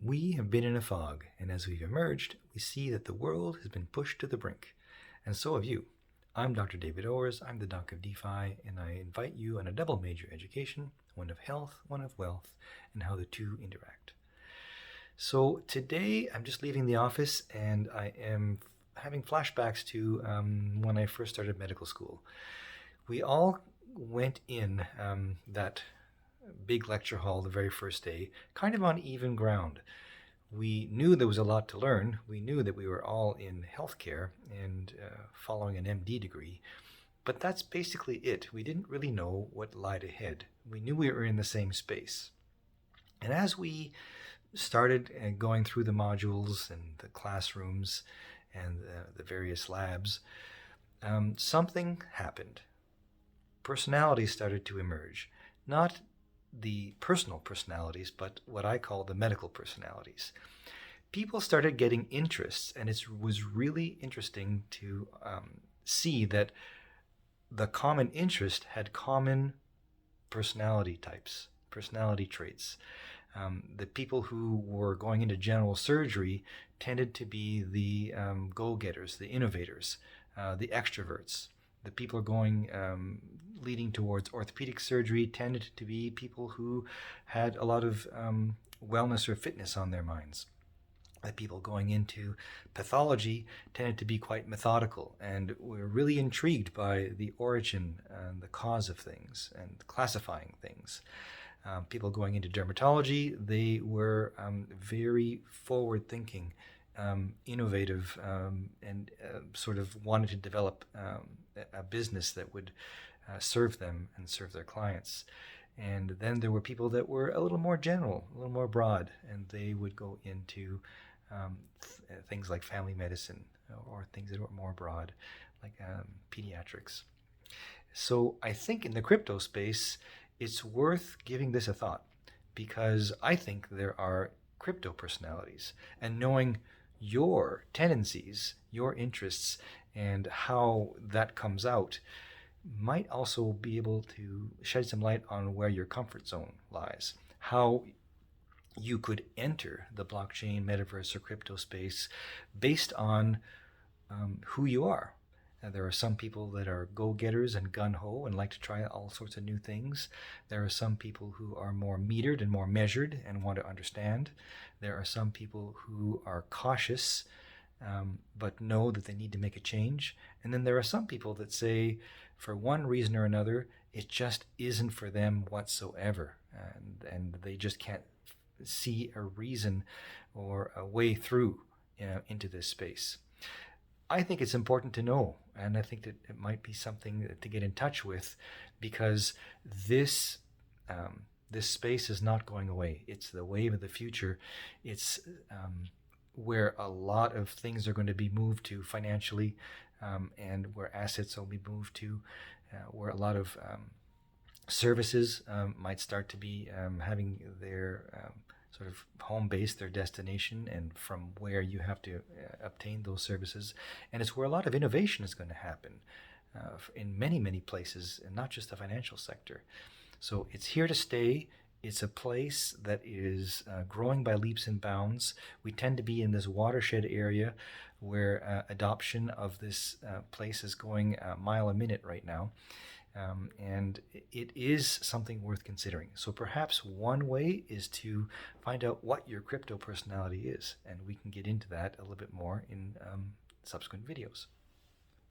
We have been in a fog, and as we've emerged, we see that the world has been pushed to the brink. And so have you. I'm Dr. David Owers, I'm the Doc of DeFi, and I invite you on a double major education, one of health, one of wealth, and how the two interact. So today I'm just leaving the office and I am having flashbacks to when I first started medical school. We all went in that big lecture hall the very first day, kind of on even ground. We knew there was a lot to learn. We knew that we were all in healthcare and following an MD degree, but that's basically it. We didn't really know what lied ahead. We knew we were in the same space. And as we started going through the modules and the classrooms and the various labs, something happened. Personalities started to emerge. Not the personal personalities, but what I call the medical personalities. People started getting interests, and it was really interesting to see that the common interest had common personality types, personality traits. The people who were going into general surgery tended to be the go-getters, the innovators, the extroverts. The people going leading towards orthopedic surgery tended to be people who had a lot of wellness or fitness on their minds. The people going into pathology tended to be quite methodical and were really intrigued by the origin and the cause of things and classifying things. People going into dermatology, they were very forward-thinking, innovative, and sort of wanted to develop a business that would serve them and serve their clients. And then there were people that were a little more general, a little more broad, and they would go into things like family medicine or things that were more broad, like pediatrics. So I think in the crypto space, it's worth giving this a thought, because I think there are crypto personalities, and knowing your tendencies, your interests, and how that comes out might also be able to shed some light on where your comfort zone lies, how you could enter the blockchain, metaverse, or crypto space based on who you are. There are some people that are go-getters and gung-ho and like to try all sorts of new things. There are some people who are more metered and more measured and want to understand. There are some people who are cautious but know that they need to make a change. And then there are some people that say, for one reason or another, it just isn't for them whatsoever. And they just can't see a reason or a way through into this space. I think it's important to know, and I think that it might be something to get in touch with, because this space is not going away. It's the wave of the future. It's where a lot of things are going to be moved to financially, and where assets will be moved to, where a lot of services might start to be having their sort of home base, their destination, and from where you have to obtain those services. And it's where a lot of innovation is going to happen in many, many places, and not just the financial sector. So it's here to stay. It's a place that is growing by leaps and bounds. We tend to be in this watershed area where adoption of this place is going a mile a minute right now. And it is something worth considering. So perhaps one way is to find out what your crypto personality is, and we can get into that a little bit more in subsequent videos.